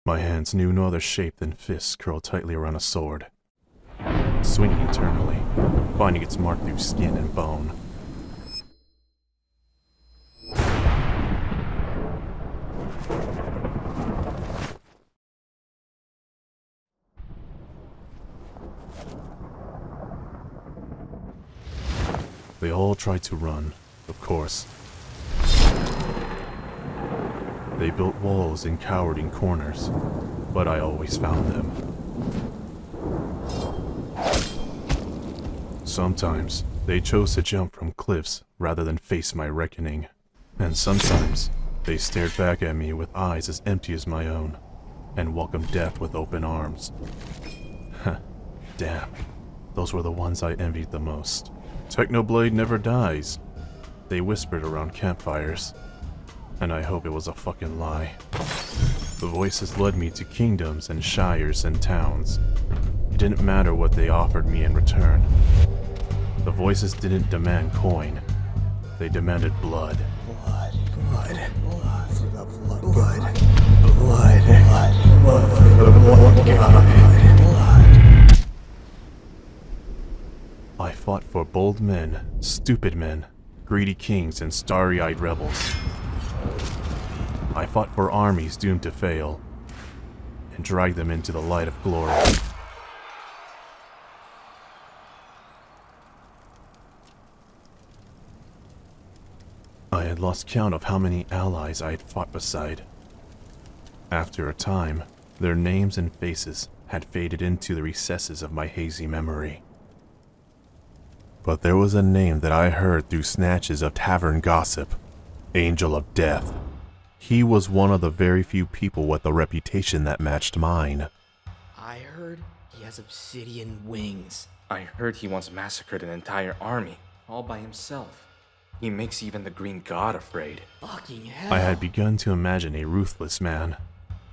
My hands knew no other shape than fists curled tightly around a sword, swinging eternally, finding its mark through skin and bone. They all tried to run, of course. They built walls and cowered in corners, but I always found them. Sometimes, they chose to jump from cliffs rather than face my reckoning. And sometimes, they stared back at me with eyes as empty as my own, and welcomed death with open arms. Damn, those were the ones I envied the most. Technoblade never dies, they whispered around campfires, and I hope it was a fucking lie. The voices led me to kingdoms and shires and towns. It didn't matter what they offered me in return. The voices didn't demand coin, they demanded blood. Blood for the blood god. Blood for the blood god. Blood. I fought for bold men, stupid men, greedy kings, and starry-eyed rebels. I fought for armies doomed to fail, and dragged them into the light of glory. I had lost count of how many allies I had fought beside. After a time, their names and faces had faded into the recesses of my hazy memory. But there was a name that I heard through snatches of tavern gossip. Angel of Death. He was one of the very few people with a reputation that matched mine. I heard he has obsidian wings. I heard he once massacred an entire army, all by himself. He makes even the Green God afraid. Fucking hell. I had begun to imagine a ruthless man,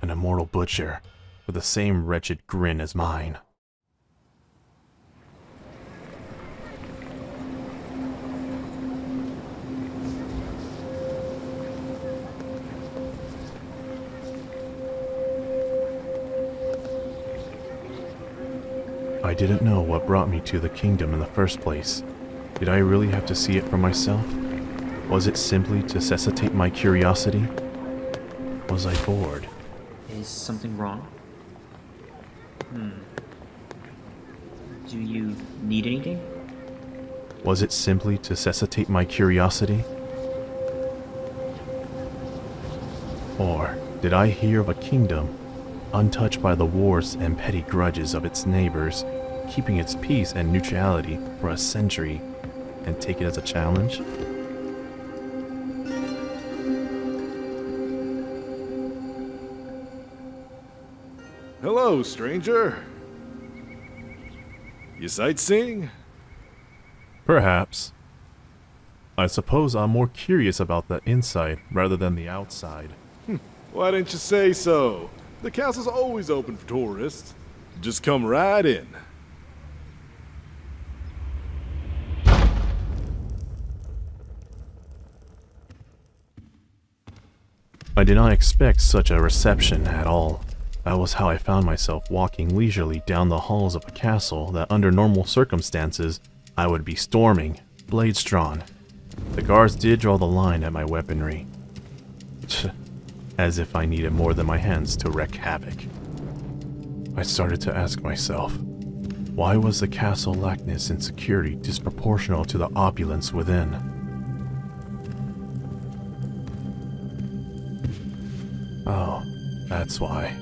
an immortal butcher, with the same wretched grin as mine. I didn't know what brought me to the kingdom in the first place. Did I really have to see it for myself? Was it simply to satiate my curiosity? Was I bored? Is something wrong? Do you need anything? Was it simply to satiate my curiosity? Or did I hear of a kingdom, untouched by the wars and petty grudges of its neighbors, keeping its peace and neutrality for a century, and take it as a challenge? Hello, stranger. You sightseeing? Perhaps. I suppose I'm more curious about the inside rather than the outside. Why didn't you say so? The castle's always open for tourists. Just come right in. I did not expect such a reception at all. That was how I found myself walking leisurely down the halls of a castle that under normal circumstances I would be storming, blades drawn. The guards did draw the line at my weaponry. As if I needed more than my hands to wreak havoc. I started to ask myself, why was the castle lackness and security disproportional to the opulence within? Oh, that's why.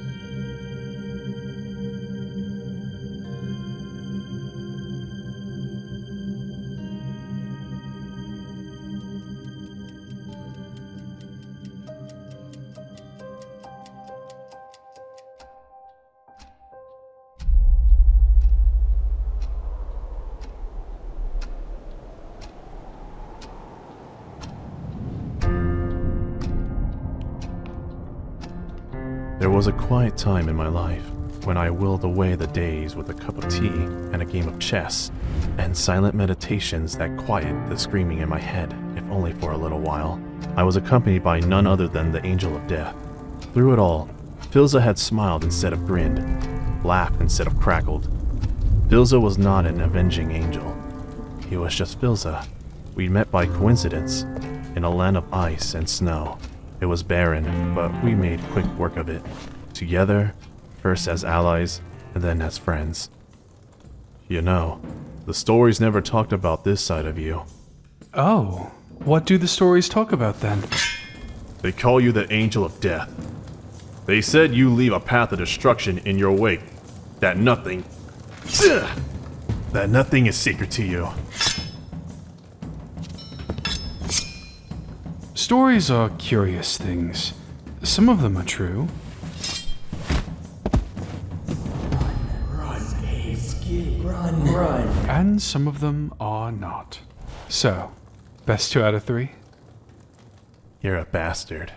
There was a quiet time in my life when I willed away the days with a cup of tea and a game of chess, and silent meditations that quiet the screaming in my head, if only for a little while. I was accompanied by none other than the Angel of Death. Through it all, Filza had smiled instead of grinned, laughed instead of crackled. Filza was not an avenging angel. He was just Filza. We'd met by coincidence, in a land of ice and snow. It was barren, but we made quick work of it. Together, first as allies, and then as friends. You know, the stories never talked about this side of you. Oh, what do the stories talk about then? They call you the Angel of Death. They said you leave a path of destruction in your wake. That nothing is sacred to you. Stories are curious things. Some of them are true. Run. And some of them are not. So, best 2 out of 3? You're a bastard.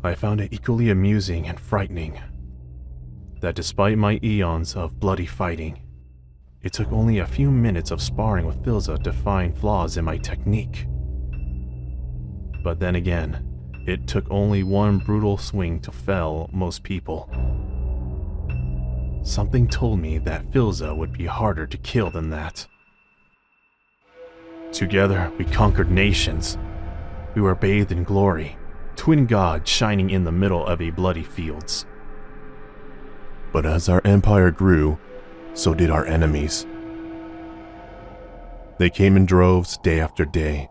I found it equally amusing and frightening that despite my eons of bloody fighting, it took only a few minutes of sparring with Filza to find flaws in my technique. But then again, it took only one brutal swing to fell most people. Something told me that Filza would be harder to kill than that. Together, we conquered nations. We were bathed in glory, twin gods shining in the middle of a bloody fields. But as our empire grew, so did our enemies. They came in droves day after day.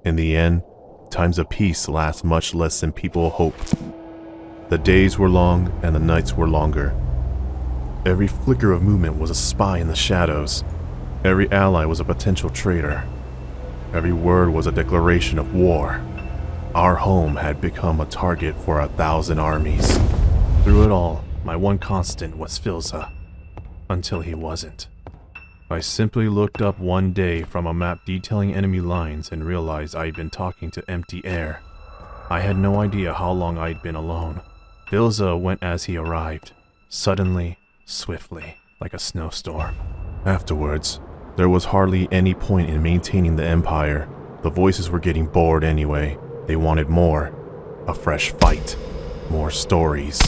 In the end, times of peace last much less than people hope. The days were long and the nights were longer. Every flicker of movement was a spy in the shadows. Every ally was a potential traitor. Every word was a declaration of war. Our home had become a target for 1,000 armies. Through it all, my one constant was Filza. Until he wasn't. I simply looked up one day from a map detailing enemy lines and realized I'd been talking to empty air. I had no idea how long I'd been alone. Filza went as he arrived, suddenly, swiftly, like a snowstorm. Afterwards, there was hardly any point in maintaining the empire. The voices were getting bored anyway. They wanted more. A fresh fight. More stories.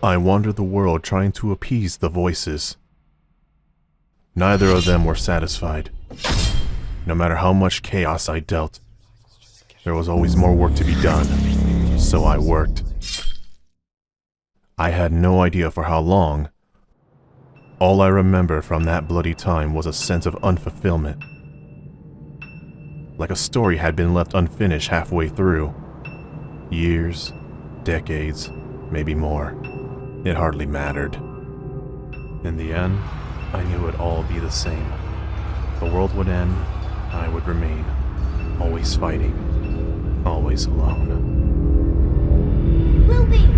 I wandered the world trying to appease the voices. Neither of them were satisfied. No matter how much chaos I dealt, there was always more work to be done, so I worked. I had no idea for how long. All I remember from that bloody time was a sense of unfulfillment. Like a story had been left unfinished halfway through. Years, decades, maybe more. It hardly mattered. In the end, I knew it'd all be the same. The world would end, and I would remain, always fighting, always alone. Wilby!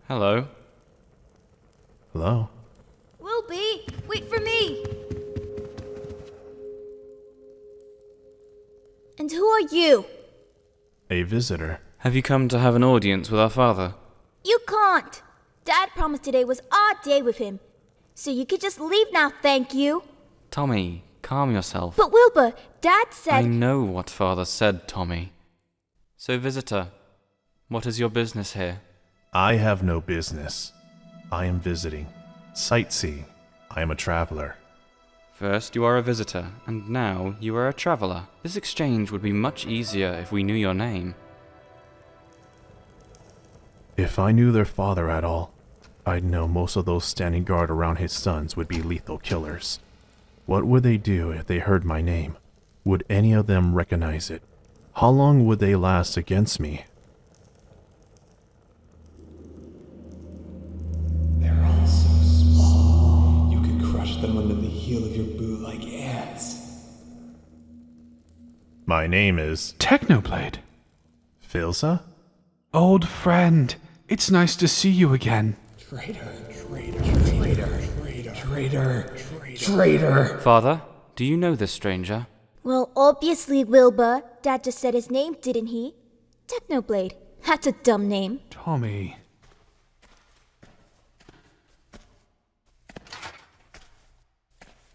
Hello. Hello? Wilby, wait for me! And who are you? A visitor. Have you come to have an audience with our father? You can't! Dad promised today was our day with him. So you could just leave now, thank you. Tommy, calm yourself. But Wilbur, Dad said... I know what father said, Tommy. So, visitor, what is your business here? I have no business. I am visiting. Sightseeing. I am a traveler. First, you are a visitor, and now you are a traveler. This exchange would be much easier if we knew your name. If I knew their father at all, I'd know most of those standing guard around his sons would be lethal killers. What would they do if they heard my name? Would any of them recognize it? How long would they last against me? They're all so small. You could crush them under the heel of your boot like ants. My name is Technoblade. Filza? Old friend, it's nice to see you again. Traitor, traitor, traitor, traitor, traitor, traitor. Father, do you know this stranger? Well, obviously, Wilbur. Dad just said his name, didn't he? Technoblade. That's a dumb name. Tommy.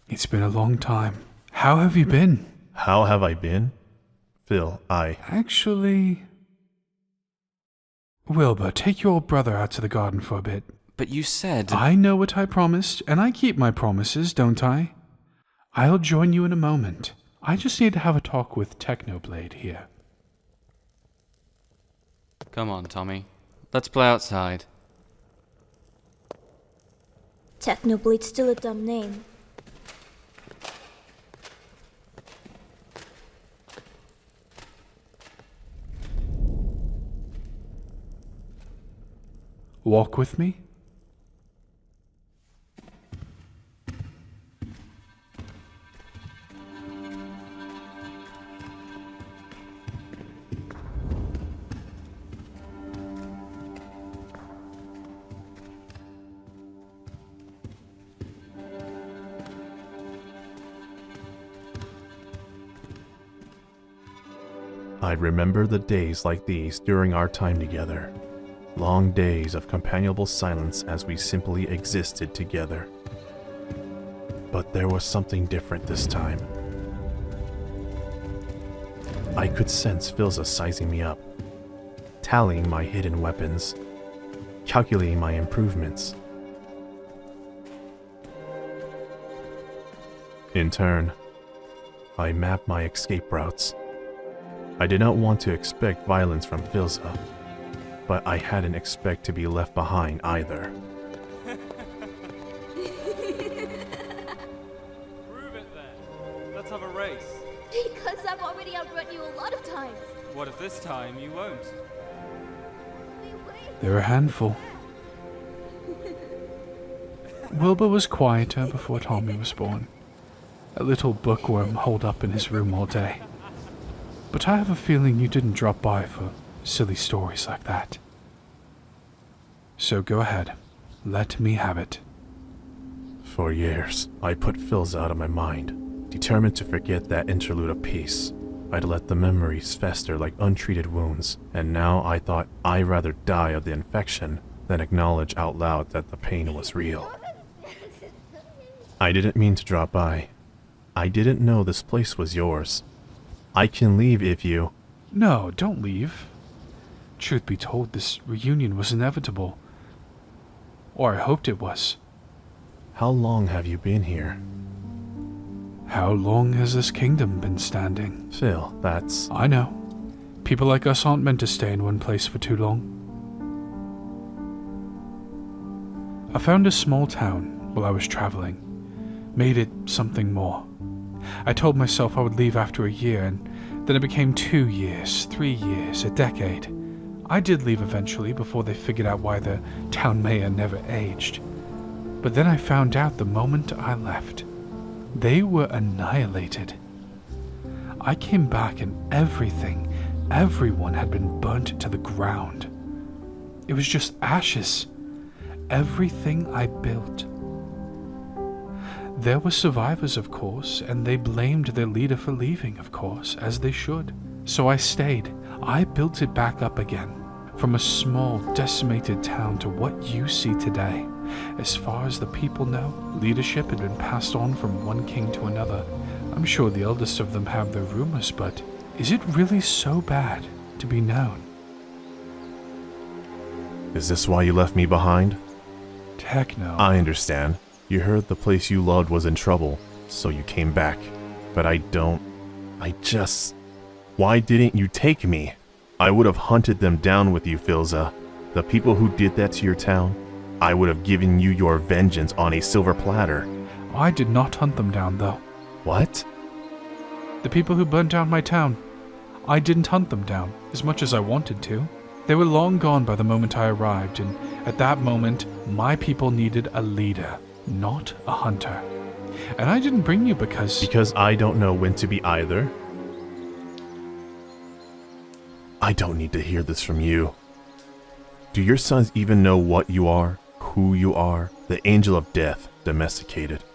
It's been a long time. How have you been? How have I been? Phil, Actually... Wilbur, take your brother out to the garden for a bit. But you said... I know what I promised, and I keep my promises, don't I? I'll join you in a moment. I just need to have a talk with Technoblade here. Come on, Tommy. Let's play outside. Technoblade's still a dumb name. Walk with me? I remember the days like these during our time together. Long days of companionable silence as we simply existed together. But there was something different this time. I could sense Philza sizing me up, tallying my hidden weapons, calculating my improvements. In turn, I mapped my escape routes. I did not want to expect violence from Philza, but I hadn't expect to be left behind either. Prove it then. Let's have a race. Because I've already outrun you a lot of times. What if this time you won't? They're a handful. Wilbur was quieter before Tommy was born. A little bookworm holed up in his room all day. But I have a feeling you didn't drop by for silly stories like that. So go ahead. Let me have it. For years, I put Philza out of my mind, determined to forget that interlude of peace. I'd let the memories fester like untreated wounds, and now I thought I'd rather die of the infection than acknowledge out loud that the pain was real. I didn't mean to drop by. I didn't know this place was yours. I can leave if you... No, don't leave. Truth be told, this reunion was inevitable. Or I hoped it was. How long have you been here? How long has this kingdom been standing? Phil, that's... I know. People like us aren't meant to stay in one place for too long. I found a small town while I was traveling. Made it something more. I told myself I would leave after a year, and then it became 2 years, 3 years, a decade. I did leave eventually before they figured out why the town mayor never aged. But then I found out the moment I left. They were annihilated. I came back and everyone had been burnt to the ground. It was just ashes. Everything I built. There were survivors, of course, and they blamed their leader for leaving, of course, as they should. So I stayed. I built it back up again. From a small, decimated town to what you see today. As far as the people know, leadership had been passed on from one king to another. I'm sure the eldest of them have their rumors, but is it really so bad to be known? Is this why you left me behind? Techno. I understand. You heard the place you loved was in trouble, so you came back. But why didn't you take me? I would have hunted them down with you, Philza. The people who did that to your town, I would have given you your vengeance on a silver platter. I did not hunt them down, though. What? The people who burnt down my town. I didn't hunt them down, as much as I wanted to. They were long gone by the moment I arrived, and at that moment, my people needed a leader, not a hunter. And I didn't bring you because... Because I don't know when to be either? I don't need to hear this from you. Do your sons even know what you are, who you are? The angel of death, domesticated.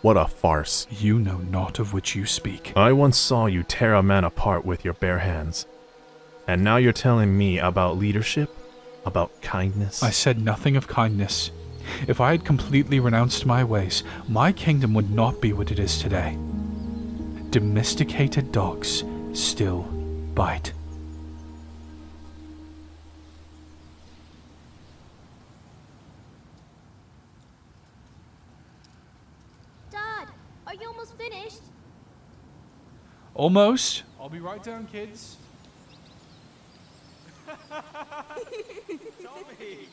What a farce. You know not of which you speak. I once saw you tear a man apart with your bare hands. And now you're telling me about leadership? About kindness? I said nothing of kindness. If I had completely renounced my ways, my kingdom would not be what it is today. domesticated dogs still bite. Dad, are you almost finished? Almost. I'll be right down, kids. Tommy!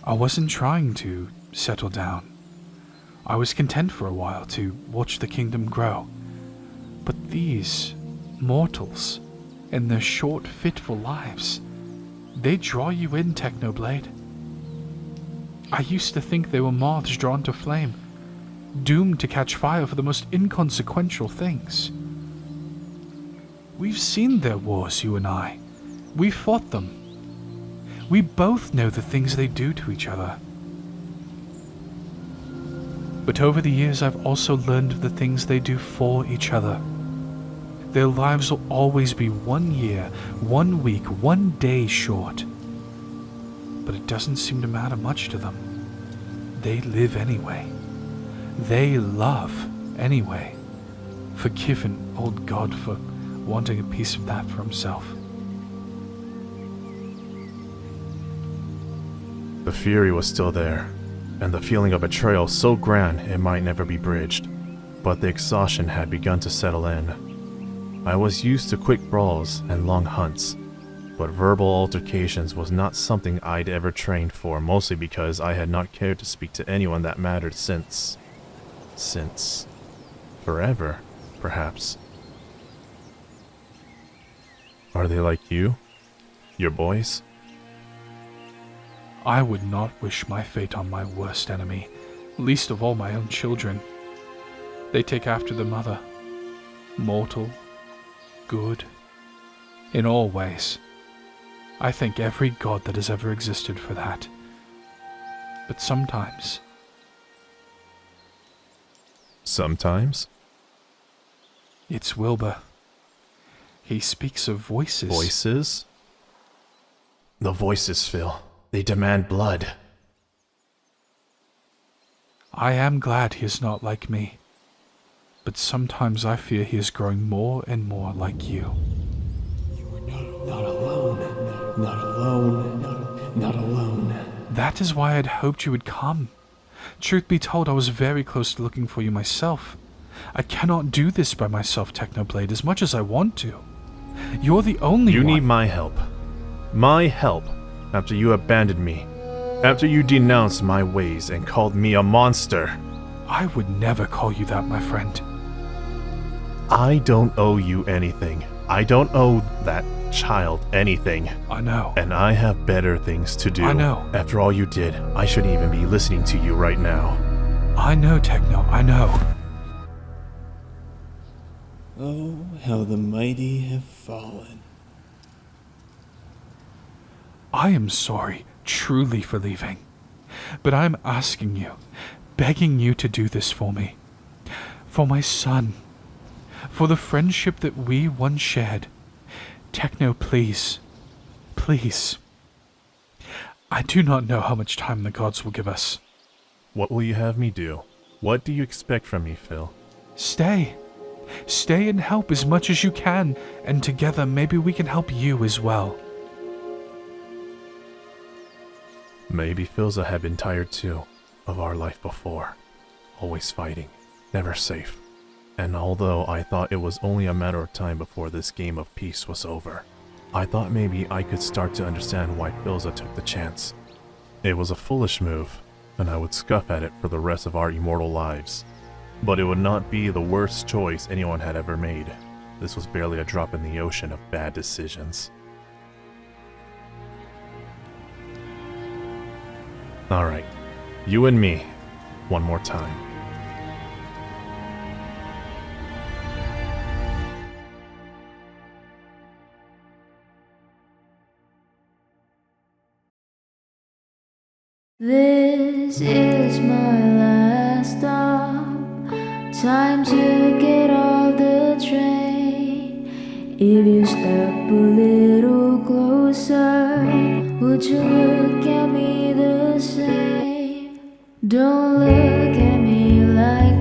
I wasn't trying to settle down. I was content for a while to watch the kingdom grow. But these mortals, in their short, fitful lives, they draw you in, Technoblade. I used to think they were moths drawn to flame, doomed to catch fire for the most inconsequential things. We've seen their wars, you and I. We fought them. We both know the things they do to each other. But over the years, I've also learned of the things they do for each other. Their lives will always be 1 year, 1 week, 1 day short. But it doesn't seem to matter much to them. They live anyway. They love anyway. Forgive an old god for wanting a piece of that for himself. The fury was still there, and the feeling of betrayal so grand it might never be bridged. But the exhaustion had begun to settle in. I was used to quick brawls and long hunts, but verbal altercations was not something I'd ever trained for, mostly because I had not cared to speak to anyone that mattered since forever, perhaps. Are they like you? Your boys? I would not wish my fate on my worst enemy, least of all my own children. They take after the mother. Mortal, good, in all ways. I thank every god that has ever existed for that. But sometimes... Sometimes? It's Wilbur. He speaks of voices. Voices? The voices, Phil. They demand blood. I am glad he is not like me, but sometimes I fear he is growing more and more like you. You are not alone. Not alone. Not alone. That is why I had hoped you would come. Truth be told, I was very close to looking for you myself. I cannot do this by myself, Technoblade, as much as I want to. You're the only one. You need my help. My help. After you abandoned me. After you denounced my ways and called me a monster. I would never call you that, my friend. I don't owe you anything. I don't owe that child anything. I know. And I have better things to do. I know. After all you did, I shouldn't even be listening to you right now. I know, Techno, I know. Oh, how the mighty have fallen. I am sorry, truly, for leaving. But I am asking you, begging you to do this for me. For my son. For the friendship that we once shared. Techno, please. Please. I do not know how much time the gods will give us. What will you have me do? What do you expect from me, Phil? Stay. Stay and help as much as you can, and together maybe we can help you as well. Maybe Philza had been tired too, of our life before. Always fighting, never safe. And although I thought it was only a matter of time before this game of peace was over, I thought maybe I could start to understand why Philza took the chance. It was a foolish move, and I would scoff at it for the rest of our immortal lives. But it would not be the worst choice anyone had ever made. This was barely a drop in the ocean of bad decisions. Alright, you and me, one more time. This is my last stop. Time to get off the train. If you step a little closer, would you look at me the same? Don't look at me like